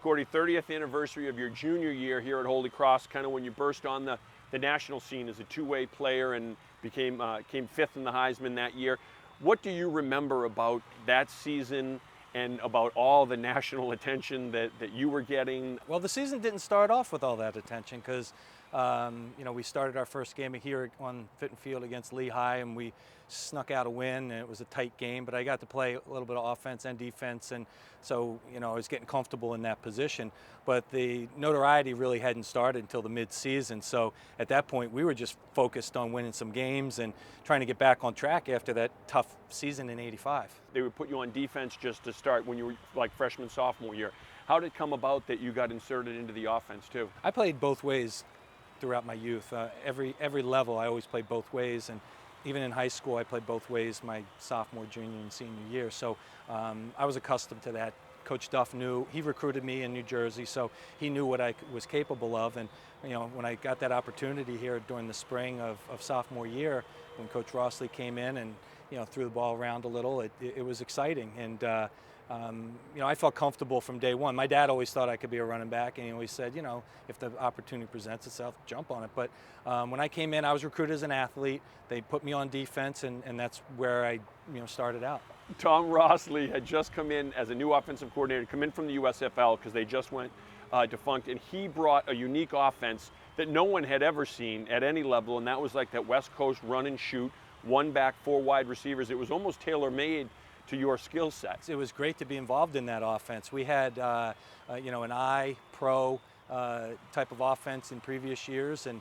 Gordie, 30th anniversary of your junior year here at Holy Cross, kind of when you burst on the national scene as a two-way player and came fifth in the Heisman that year. What do you remember about that season and about all the national attention that you were getting? Well, the season didn't start off with all that attention because, we started our first game here on Fitton Field against Lehigh, and we snuck out a win, and it was a tight game, but I got to play a little bit of offense and defense, and so, I was getting comfortable in that position. But the notoriety really hadn't started until the mid-season, so at that point, we were just focused on winning some games and trying to get back on track after that tough season in '85. They would put you on defense just to start when you were like freshman, sophomore year. How did it come about that you got inserted into the offense too? I played both ways throughout my youth. Every level, I always played both ways, and even in high school, I played both ways my sophomore, junior, and senior year. So I was accustomed to that. Coach Duff knew, he recruited me in New Jersey, so he knew what I was capable of. And when I got that opportunity here during the spring of sophomore year, when Coach Rossley came in and threw the ball around a little, it was exciting. And I felt comfortable from day one. My dad always thought I could be a running back, and he always said, if the opportunity presents itself, jump on it. But when I came in, I was recruited as an athlete. They put me on defense, and that's where I started out. Tom Rossley had just come in as a new offensive coordinator, come in from the USFL because they just went defunct, and he brought a unique offense that no one had ever seen at any level, and that was like that West Coast run and shoot, one back, four wide receivers. It was almost tailor-made to your skill sets. It was great to be involved in that offense. We had, an I, pro type of offense in previous years, and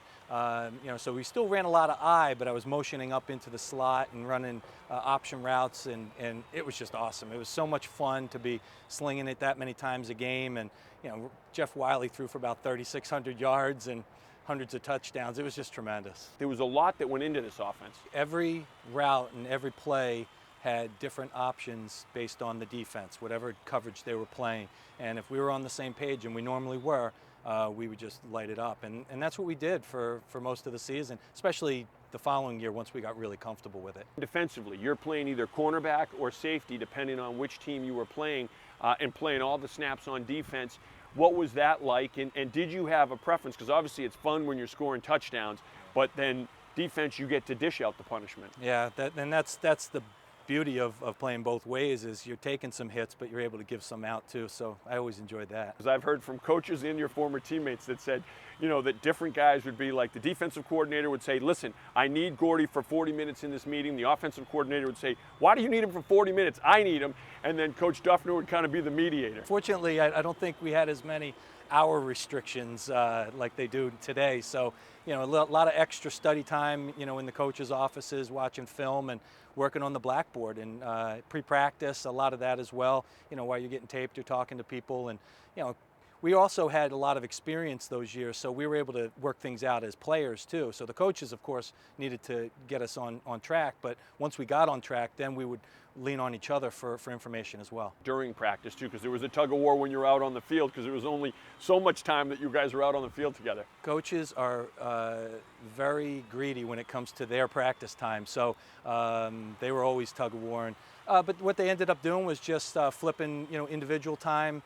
so we still ran a lot of I, but I was motioning up into the slot and running option routes, and it was just awesome. It was so much fun to be slinging it that many times a game, and Jeff Wiley threw for about 3,600 yards and hundreds of touchdowns. It was just tremendous. There was a lot that went into this offense. Every route and every play had different options based on the defense, whatever coverage they were playing. And if we were on the same page, and we normally were, we would just light it up. And that's what we did for most of the season, especially the following year once we got really comfortable with it. Defensively, you're playing either cornerback or safety, depending on which team you were playing, and playing all the snaps on defense. What was that like, and did you have a preference? Because obviously it's fun when you're scoring touchdowns, but then defense, you get to dish out the punishment. Yeah, that's the beauty of playing both ways, is you're taking some hits, but you're able to give some out too. So I always enjoyed that. Because I've heard from coaches and your former teammates that said, that different guys would be like, the defensive coordinator would say, listen, I need Gordie for 40 minutes in this meeting. The offensive coordinator would say, why do you need him for 40 minutes? I need him. And then Coach Duffner would kind of be the mediator. Fortunately, I don't think we had as many hour restrictions like they do today. So, a lot of extra study time, in the coaches' offices, watching film and working on the blackboard, and pre-practice, a lot of that as well. While you're getting taped, you're talking to people, and we also had a lot of experience those years, so we were able to work things out as players too. So the coaches, of course, needed to get us on track, but once we got on track, then we would lean on each other for information as well. During practice too, because there was a tug of war when you were out on the field, because there was only so much time that you guys were out on the field together. Coaches are very greedy when it comes to their practice time, so they were always tug of warring. But what they ended up doing was just flipping, individual time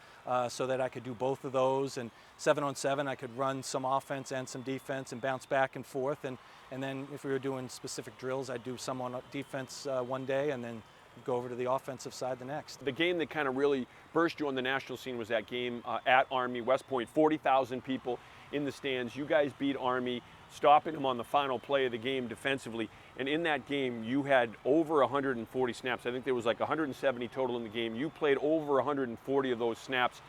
so that I could do both of those. And 7-on-7, I could run some offense and some defense and bounce back and forth. And then if we were doing specific drills, I'd do some on defense one day and then go over to the offensive side the next. The game that kind of really burst you on the national scene was that game at Army, West Point, 40,000 people in the stands. You guys beat Army, stopping them on the final play of the game defensively. And in that game, you had over 140 snaps. I think there was like 170 total in the game. You played over 140 of those snaps.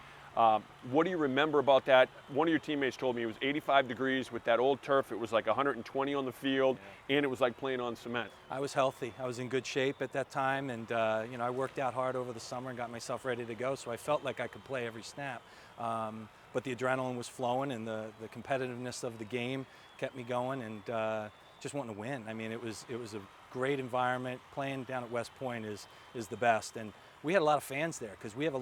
What do you remember about that? One of your teammates told me it was 85 degrees with that old turf. It was like 120 on the field, and it was like playing on cement. I was healthy. I was in good shape at that time, and I worked out hard over the summer and got myself ready to go, so I felt like I could play every snap. But the adrenaline was flowing, and the competitiveness of the game kept me going, and just wanting to win. I mean, it was a great environment. Playing down at West Point is the best, and we had a lot of fans there because we have a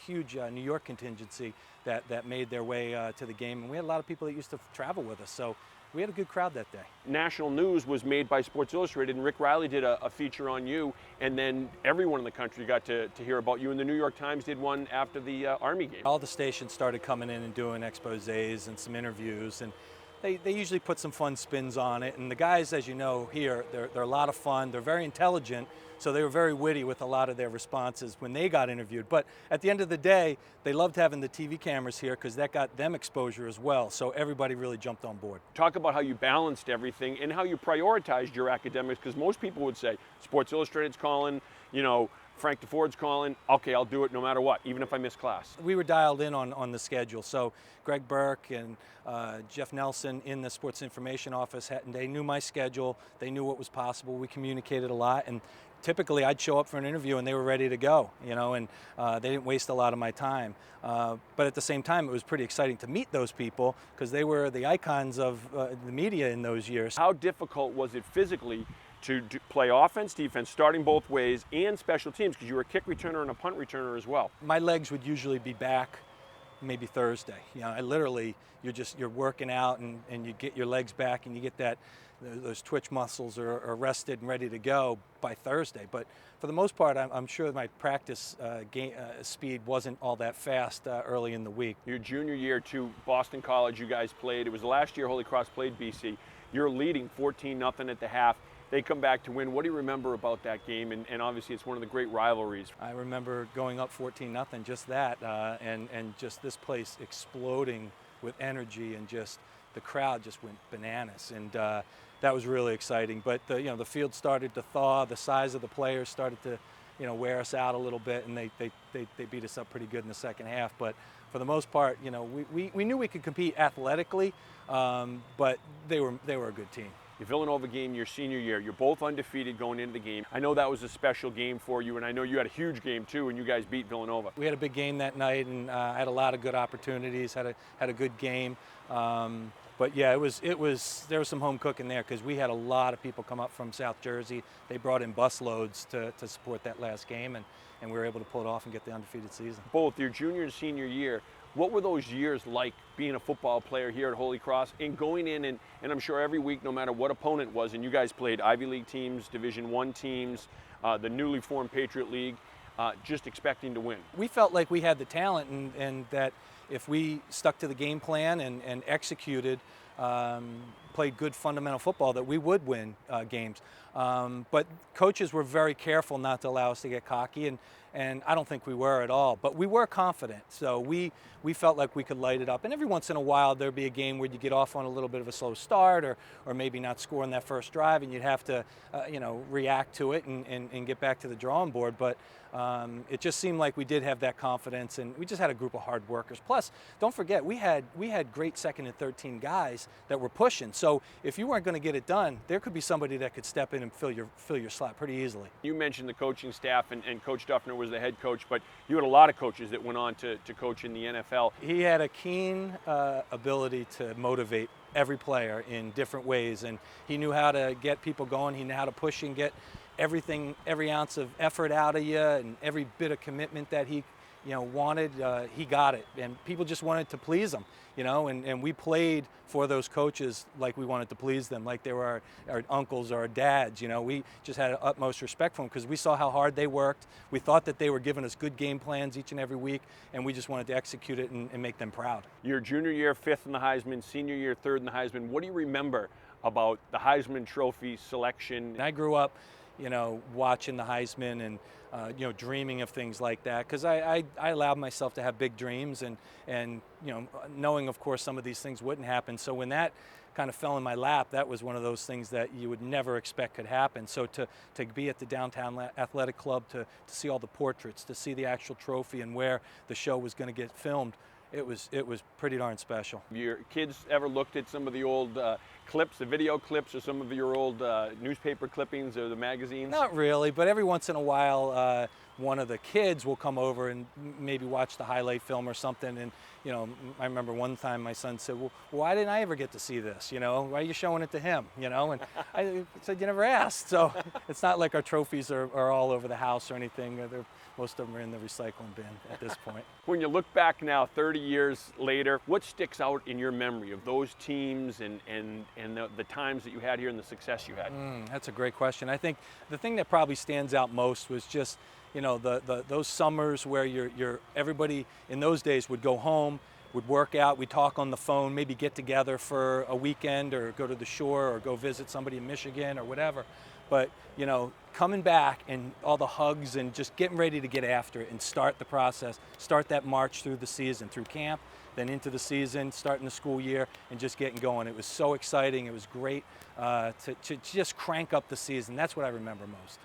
huge New York contingency that made their way to the game, and we had a lot of people that used to travel with us. So we had a good crowd that day. National news was made by Sports Illustrated, and Rick Riley did a feature on you, and then everyone in the country got to hear about you, and the New York Times did one after the Army game. All the stations started coming in and doing exposés and some interviews, and they usually put some fun spins on it. And the guys, as you know, here, they're a lot of fun. They're very intelligent, so they were very witty with a lot of their responses when they got interviewed. But at the end of the day, they loved having the TV cameras here because that got them exposure as well. So everybody really jumped on board. Talk about how you balanced everything and how you prioritized your academics, because most people would say, Sports Illustrated's calling, Frank DeFord's calling, okay, I'll do it no matter what, even if I miss class. We were dialed in on the schedule. So Greg Burke and Jeff Nelson in the Sports Information Office, they knew my schedule. They knew what was possible. We communicated a lot. And typically I'd show up for an interview and they were ready to go, and they didn't waste a lot of my time. But at the same time, it was pretty exciting to meet those people because they were the icons of the media in those years. How difficult was it physically to play offense, defense, starting both ways, and special teams, because you were a kick returner and a punt returner as well? My legs would usually be back maybe Thursday. I literally, you're working out and you get your legs back and you get those twitch muscles are rested and ready to go by Thursday. But for the most part, I'm sure my practice speed wasn't all that fast early in the week. Your junior year to Boston College, you guys played. It was the last year Holy Cross played BC. You're leading 14-0 at the half. They come back to win. What do you remember about that game? And obviously it's one of the great rivalries. I remember going up 14-0, just that, and just this place exploding with energy, and just the crowd just went bananas, and that was really exciting. But the field started to thaw. The size of the players started to wear us out a little bit, and they beat us up pretty good in the second half. But for the most part, we knew we could compete athletically, but they were a good team. Your Villanova game your senior year, you're both undefeated going into the game. I know that was a special game for you, and I know you had a huge game too, and you guys beat Villanova. We had a big game that night, and I had a lot of good opportunities, had a good game. But yeah, there was some home cooking there because we had a lot of people come up from South Jersey. They brought in busloads to support that last game, and we were able to pull it off and get the undefeated season. Both your junior and senior year, what were those years like being a football player here at Holy Cross and going in and I'm sure every week, no matter what opponent was, and you guys played Ivy League teams, Division I teams, the newly formed Patriot League, just expecting to win? We felt like we had the talent and that if we stuck to the game plan and executed, played good fundamental football, that we would win games. But coaches were very careful not to allow us to get cocky, and I don't think we were at all. But we were confident, so we felt like we could light it up. And every once in a while there'd be a game where you get off on a little bit of a slow start, or maybe not score on that first drive, and you'd have to react to it and get back to the drawing board. But it just seemed like we did have that confidence, and we just had a group of hard workers. Plus, don't forget, we had great second and 13 guys that were pushing. So if you weren't going to get it done, there could be somebody that could step in and fill your slot pretty easily. You mentioned the coaching staff, and Coach Duffner was the head coach, but you had a lot of coaches that went on to coach in the NFL. He had a keen ability to motivate every player in different ways, and he knew how to get people going. He knew how to push and get every ounce of effort out of you, and every bit of commitment that he wanted, he got it. And people just wanted to please him, and we played for those coaches like we wanted to please them, like they were our uncles or our dads. We just had utmost respect for them because we saw how hard they worked. We thought that they were giving us good game plans each and every week, and we just wanted to execute it and make them proud. Your junior year, 5th in the Heisman, senior year, 3rd in the Heisman. What do you remember about the Heisman Trophy selection? I grew up watching the Heisman and, dreaming of things like that, because I allowed myself to have big dreams and knowing, of course, some of these things wouldn't happen. So when that kind of fell in my lap, that was one of those things that you would never expect could happen. So to be at the Downtown Athletic Club, to see all the portraits, to see the actual trophy and where the show was going to get filmed, it was pretty darn special. Your kids ever looked at some of the old clips, the video clips, or some of your old newspaper clippings or the magazines? Not really, but every once in a while one of the kids will come over and maybe watch the highlight film or something. And, you know, I remember one time my son said, well, why didn't I ever get to see this? You know, why are you showing it to him? You know, and I said, you never asked. So it's not like our trophies are all over the house or anything. Most of them are in the recycling bin at this point. When you look back now, 30 years later, what sticks out in your memory of those teams and the times that you had here and the success you had? That's a great question. I think the thing that probably stands out most was just, you know, those summers where everybody in those days would go home, would work out, we'd talk on the phone, maybe get together for a weekend or go to the shore or go visit somebody in Michigan or whatever. But, you know, coming back and all the hugs and just getting ready to get after it and start the process, start that march through the season, through camp, then into the season, starting the school year and just getting going. It was so exciting. It was great to just crank up the season. That's what I remember most.